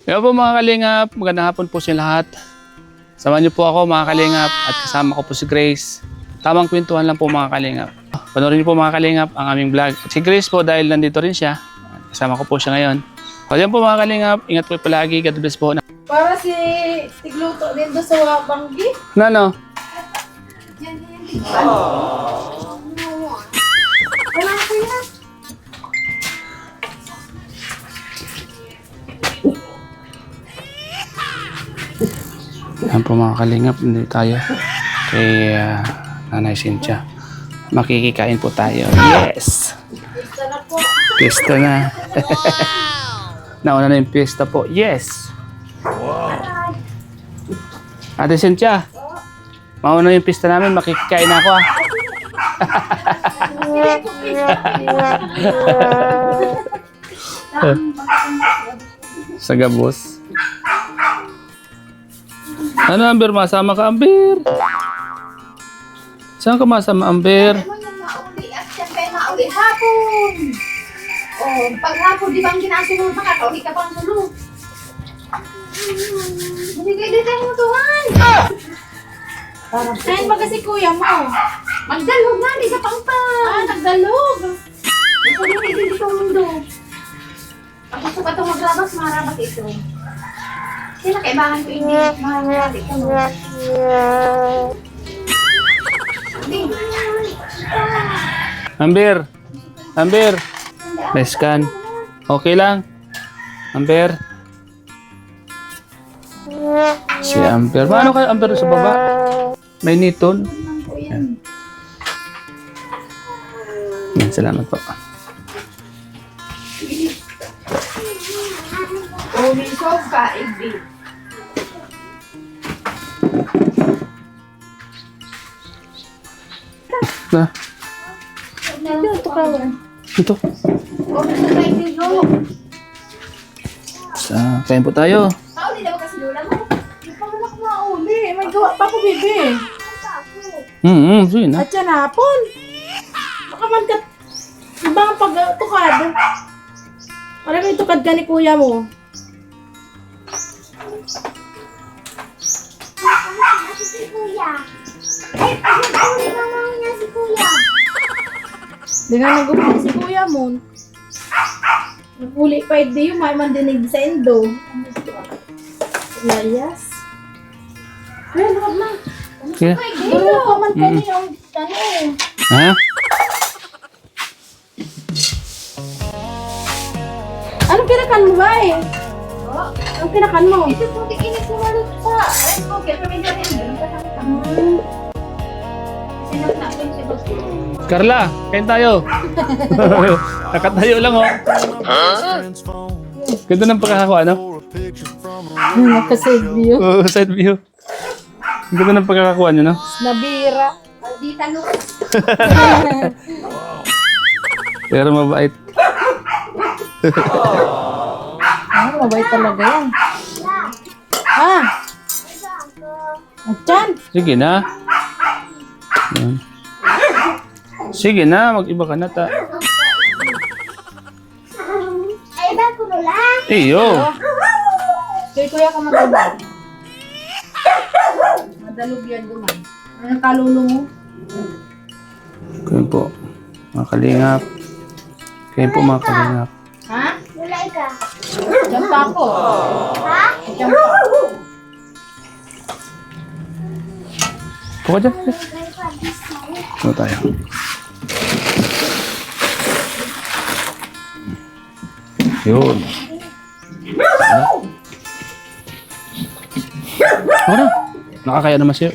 Kaya po mga kalingap, magandang hapon po sa lahat. Samahan niyo po ako mga kalingap at kasama ko po si Grace. Tamang kwentuhan lang po mga kalingap. Panoorin niyo po mga kalingap ang aming vlog. At si Grace po dahil nandito rin siya. Kasama ko po siya ngayon. So yan po mga kalingap, ingat po palagi. God bless po. Para si Tigluto din doon sa Banggi. Nano? Yan, yan. Wala ko yan. Yan po mga kalingap, hindi tayo kay Nanay Cynthia. Makikikain po tayo. Yes! Gusto na po. Pista na. Nauna na yung pista po. Yes! Ate Cynthia, mauna yung pista namin, makikikain na ako Sa gabos. Ano Amber, masama ka Amber? Saan ka masama Amber? Ano yung mauli at siyempre mauli hapon. Oh, pag hapon, di ba ang ginasunod, makakauli ka pang sulod. Binigay din tayo mutuhan. Kain ba kasi kuya mo? Magdalog na, di sa pangpang. Nagdalog. Ito din dito ang mundo. Pag gusto ka itong magrabas, marabas ito. Sila kaibahan ko ini. Marabas ito. Amber! Amber! May scan. Okay lang? Amber? Si Amber. Paano kayo Amber sa baba? May nitol? Yan. Yan, salamat po. Umisog ka, Igby. Na, Ito ka. ito. Umisog ka, Igby. Kain po tayo. Pauli daw kasi lula mo. Hindi pa man ako mauli. May gawa pa ako, bebe. Sige na. At yan hapon. Baka man ka... Ibang pag-tukad. Alam mo yung tukad ka ni kuya mo. Si Kuya. Ay, pag-uli naman niya si Kuya. Di nga nag-upuli si kuya mo. Nag-uli pa hindi yung may mandinig sa endo. Layas. Ay, luwag na. Sige. Duro pa man kami yung ano. Ha? Anong kinakan mo ba eh? Anong kinakan mo? Ito po, tikinig ko malo sa rice cooker. Pamilya rin. Sinap ko yung sibos. Carla, kain tayo. Nakatayo lang oh. Ganda ng pagkakakuha, no? Nakasave view. Oh, side view. Ganda ng pagkakakuha nyo, no? Nabira. Aldita no. Pero mabait. Mabait talaga yan. Ah! Atyan! Sige na. Yan. Sige na, mag-iba ka na ta. Ay, ba ko nula? Iyo. Kay kuya ka madalog. Madalog yan duman. Ano kalulo mo? Kayo po, mga kalingap. Kayo po, mga kalingap. Ha? Nulay ka. Diyan pa ako. Ha? Diyan pa. Puka dyan. Ano tayo? Yun. Ako na. Nakakaya naman siya.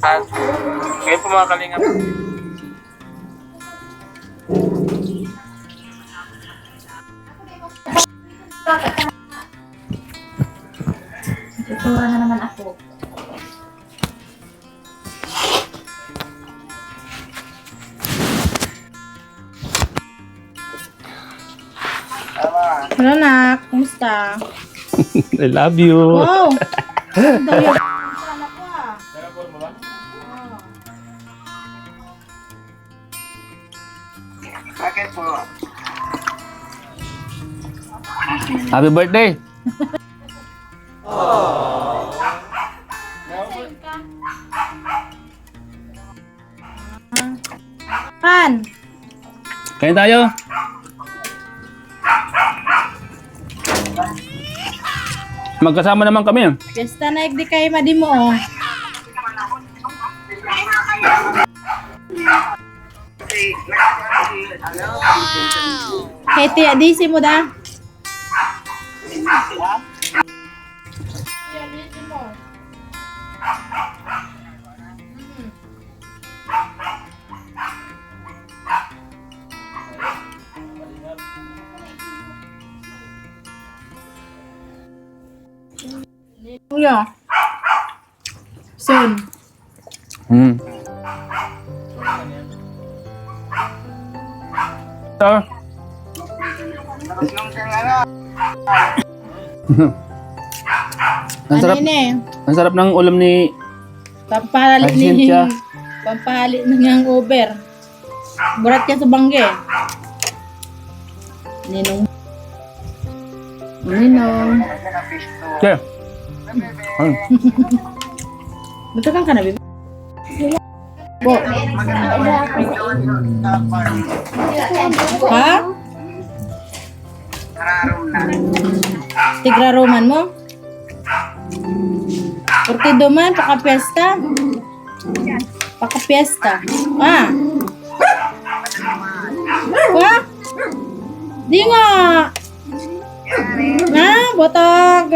At ngayon po mga kalingap. Tutura na naman ako. Hello, nak. Kumusta? I love you. Wow! Ang daw yun. Happy birthday. Pan! Kain tayo. Magkasama naman kami. Pesta na di kay madimo, oh. Kay Tia Disi mo da. Kuya. Soon. Ito. Ang sarap, Ano yun eh? ang sarap ng ulam ni Pampalit Ay, ni Cynthia. Pampalit na niyang Uber. Burat ka sa bangge. Ninong. Ninong. Okay. Ano? Matagang ka na, baby. Po. Ha? Tigra Roman mo? Portido man, paka-fiesta. Paka-fiesta. Ah. Wah? Di nga. Na, botag.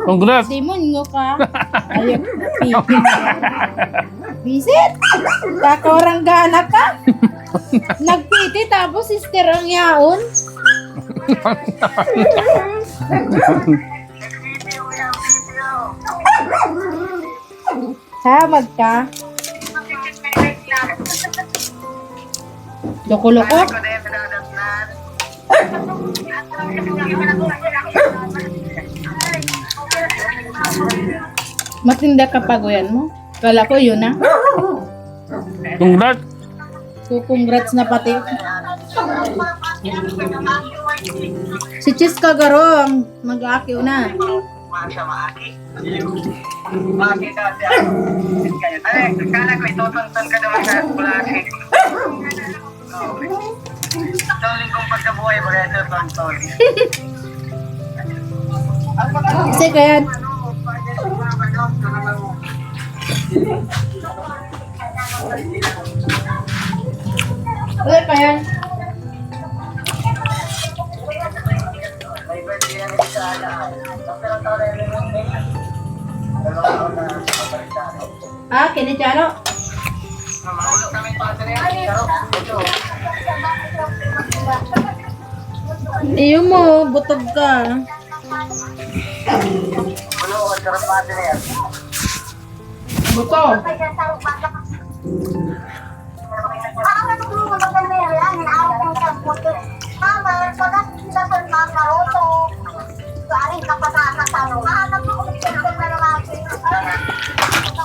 Congrats. Simon, nga ka. Ayun, napi. Visit? Kakorang gana ka? Nagpiti tapos sister ang yaon? Samag ka? Loko-loko? Matinda ka pagoyan mo? Kala ko yun na. Congrats. Congrats na pati. Si Chiska Garo ang mag-aakyo na. Kala ko itutuntan ka naman sa klase. Itong linggong pagkabuhay mo kaya itutuntan. Kasi kaya ulit pa yan. Ah, kinicharo. Iyo mo, butog ka. Butog.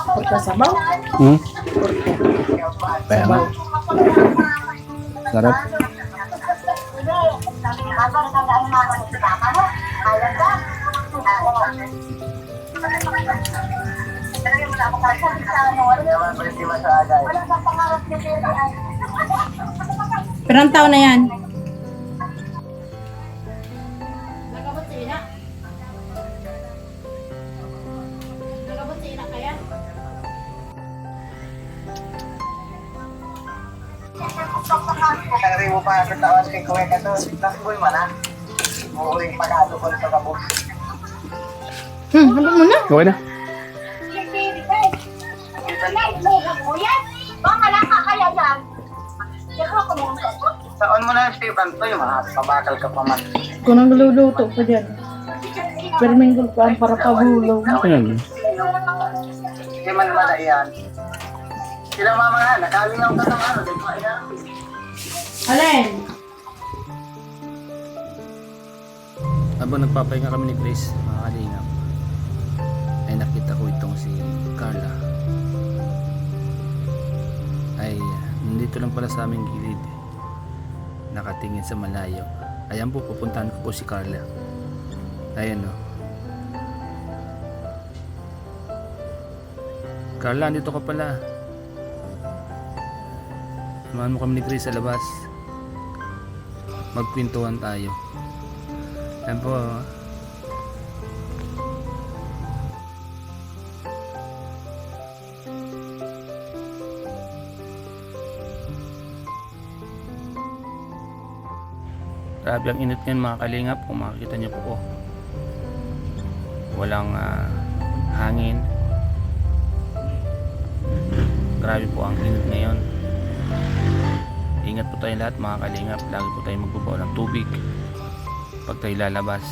Pagkasabaw. Tama. Sarap. Perang taon na yan? Sangri mo pa sa taon kay Kuya Kato. Nasiboy man ha. Uuling pagkado ko sa kabos. Halo mo na. Okay na. Taon mo na Stephen to yung mga pabakal ka pa man. Kung nang luluto pa dyan. Perminggol pa para pagulong. Ayan. Hindi man wala yan. Sila mama nga, nakalingaw ka ng ano, di ba yan? Alin? Habang nagpapahinga kami ni Grace, mga kalingap, ay nakita ko itong si Carla. Ay nandito lang pala sa aming gilid, nakatingin sa malayo. Ayan po, pupuntahan ko po si Carla. Ayan o. Carla, andito ka pala. Samahan mo kami ni Grace sa labas. Magkwentuhan tayo. Ayan po. Grabe ang init ngayon mga kalingap. Kung makikita niyo po, walang hangin. Grabe po ang init ngayon. Ingat po tayo lahat mga kalingap. Lagi po tayo magbubaw ng tubig pag tayo lalabas.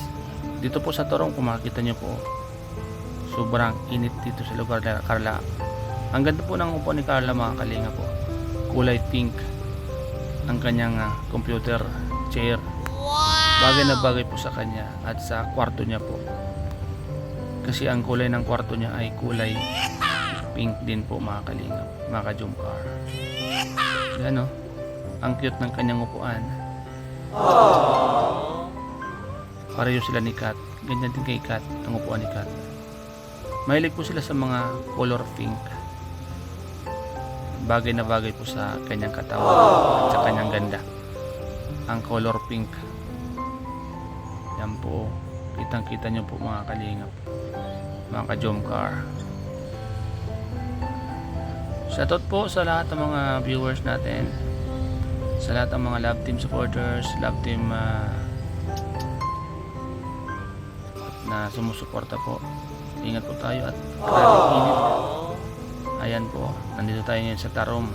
Dito po sa Torong, kung makikita niyo po, sobrang init dito sa lugar na Carla. Ang ganda po ng upo ni Carla mga kalingap po. Kulay pink ang kanyang computer chair. Bagay na bagay po sa kanya at sa kwarto niya po. Kasi ang kulay ng kwarto niya ay kulay pink din po mga kalingap, mga ka-jumcar. Yan o, ang cute ng kanyang upuan. Pareho sila ni Kat. Ganyan din kay Kat, ang upuan ni Kat. Mahilig po sila sa mga color pink. Bagay na bagay po sa kanyang katawan at sa kanyang ganda. Ang color pink. Yan po, kitang kita nyo po mga kalingap, mga ka-jumcar. Shoutout po sa lahat ng mga viewers natin, sa lahat ng mga love team supporters, love team na sumusuporta po. Ingat po tayo at grabe init. Ayan po, nandito tayo ngayon sa Tarom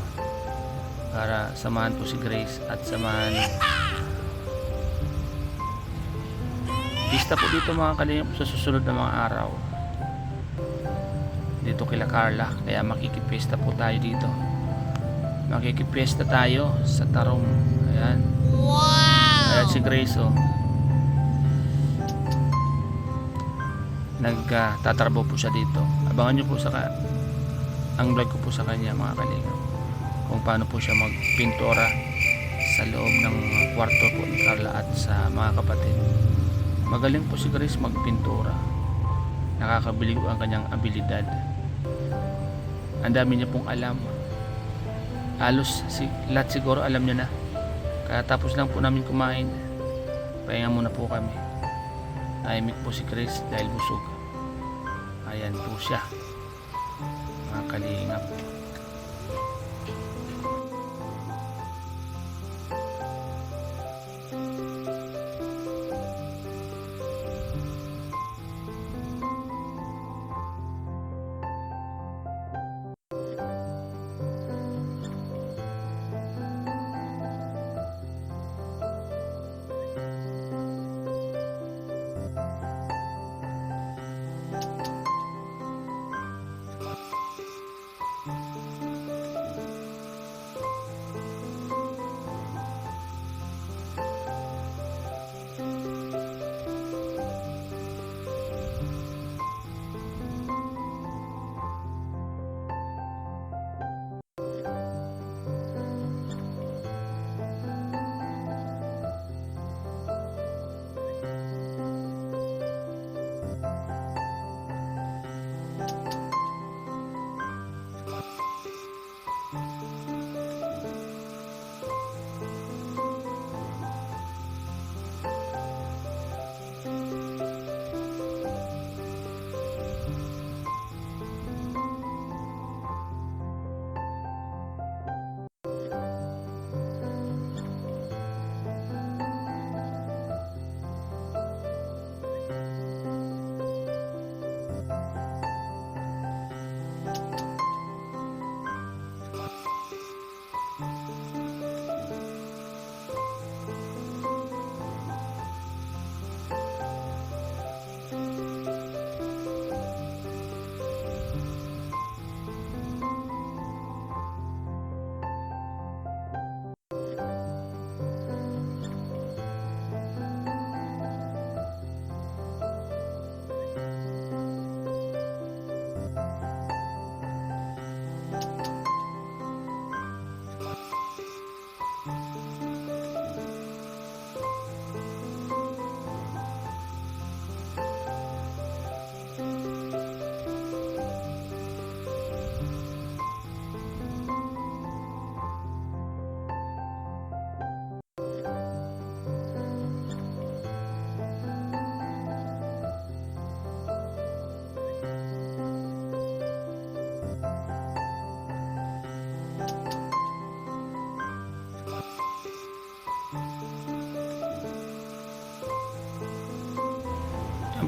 para samahan po si Grace at samahan. Pista po dito mga kalingap sa susunod na mga araw. Dito kila Carla, kaya makikipista po tayo dito. Makikipista tayo sa Tarom. Ayan. Wow! Ayan si Grace oh. Nagtatrabaho po siya dito. Abangan nyo po ang vlog ko po sa kanya mga kalingap. Kung paano po siya magpintura sa loob ng kwarto po ni Carla at sa mga kapatid. Magaling po si Grace magpintura. Nakakabilib ang kanyang abilidad. Ang dami niya pong alam. Halos lahat siguro alam niya na. Kaya tapos lang po namin kumain. Pahinga muna po kami. Tahimik po si Grace dahil busog. Ayan po siya. Mga kalingap.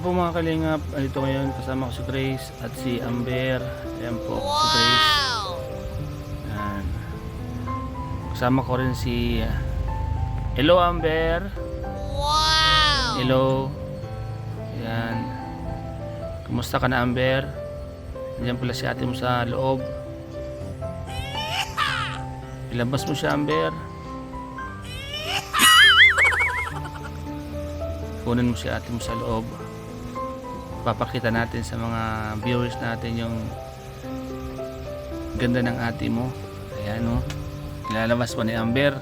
Ayan po mga kalingap, dito ngayon kasama ko si Grace at si Amber. Ayan po si Grace. Ayan. Kasama ko rin si hello Amber. Wow. Hello. Ayan. Kumusta ka na Amber? Nandiyan pala si ate mo sa loob. Ilabas mo siya Amber. Kunin mo si ate mo sa loob. Papakita natin sa mga viewers natin yung ganda ng ate mo. Ayan o. Ilalabas pa ni Amber.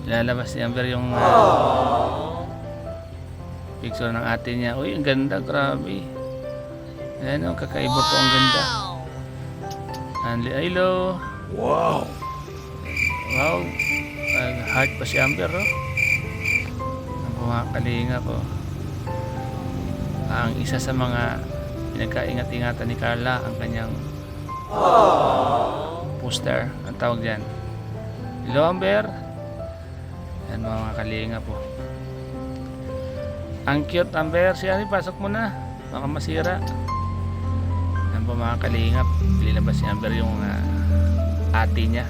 Ilalabas ni Amber yung picture ng ate niya. Uy, ang ganda. Grabe. Ayan o. Kakaiba po ang ganda. Hello. Wow. Wow. Heart pa si Amber o. Mga kalinga po, ang isa sa mga pinagkaingat-ingatan ni Carla ang kanyang poster, ang tawag dyan. Hello Amber. Yan mga kalinga po, ang cute Amber. Siya rin, pasok mo na, baka masira. Yan po mga kalingap, linabas si Amber yung ate niya.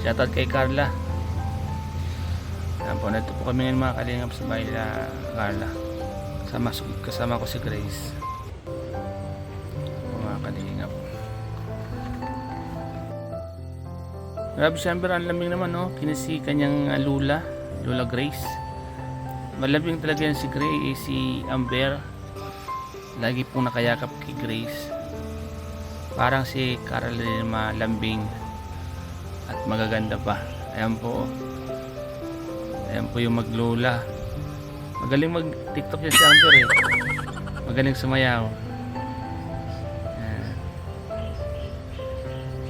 Shoutout kay Carla. Ayan po, nito po kami ngayon mga kalingap sa bahay na Carla. Kasama ko si Grace. Mga kalingap. Grabe si Amber, ang lamig naman no. Kinisi kanyang Lola Grace. Malabing talaga yan si Grace, si Amber. Lagi pong nakayakap kay Grace. Parang si Carla din malambing at magaganda pa. Ayan po. Ayan po yung maglola. Magaling mag-tiktok yan si Amber eh. Magaling sumayaw.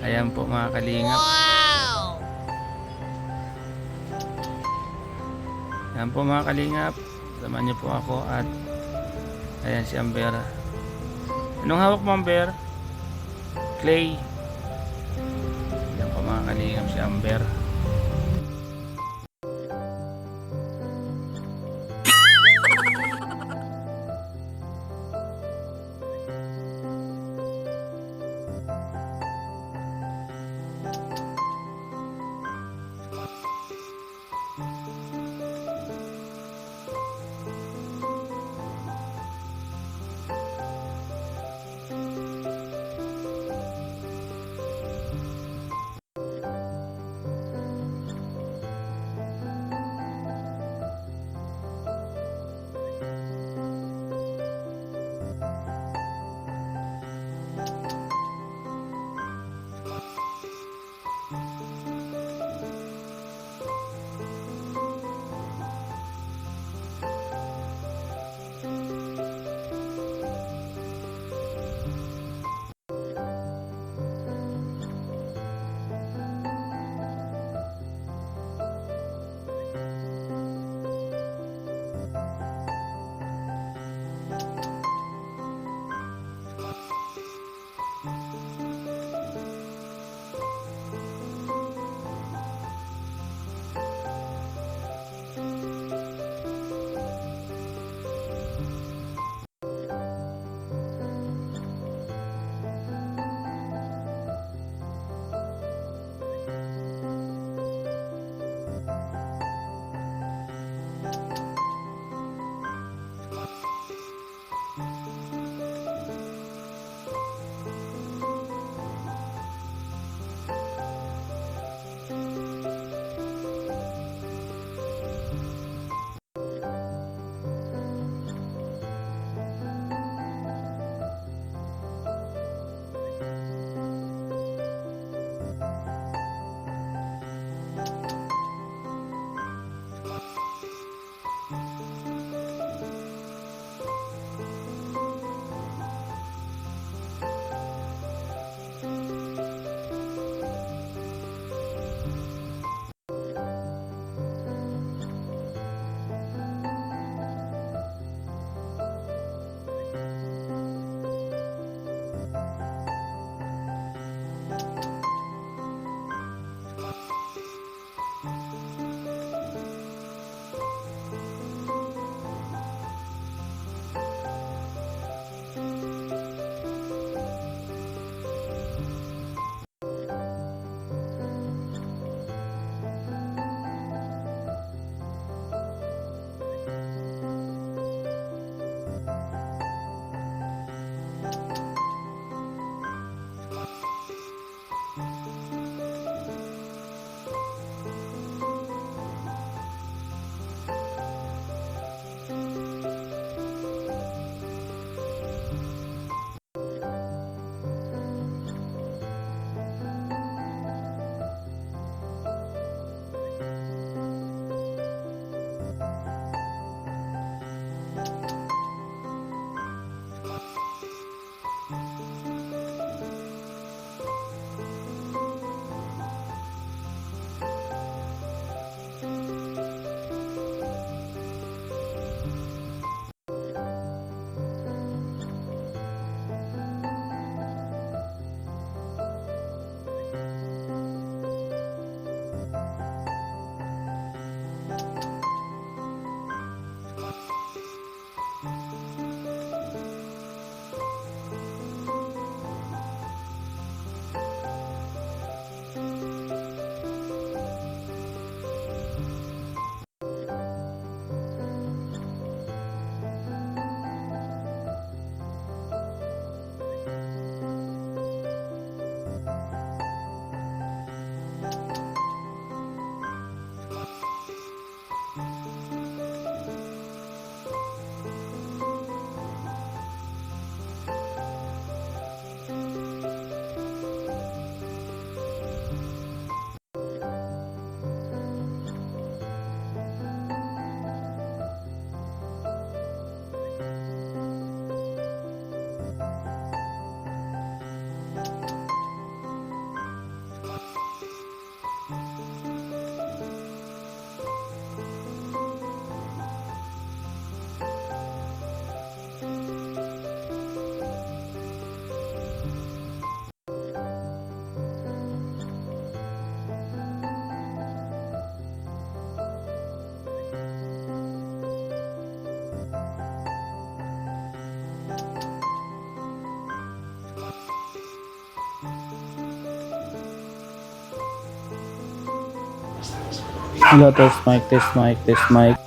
Ayan po mga kalingap. Ayan po mga kalingap. Samahan niyo po ako at ayan si Amber. Anong hawak mo Amber? Clay. Ayan po mga kalingap si Amber. Hello, test mic, test mic, test mic.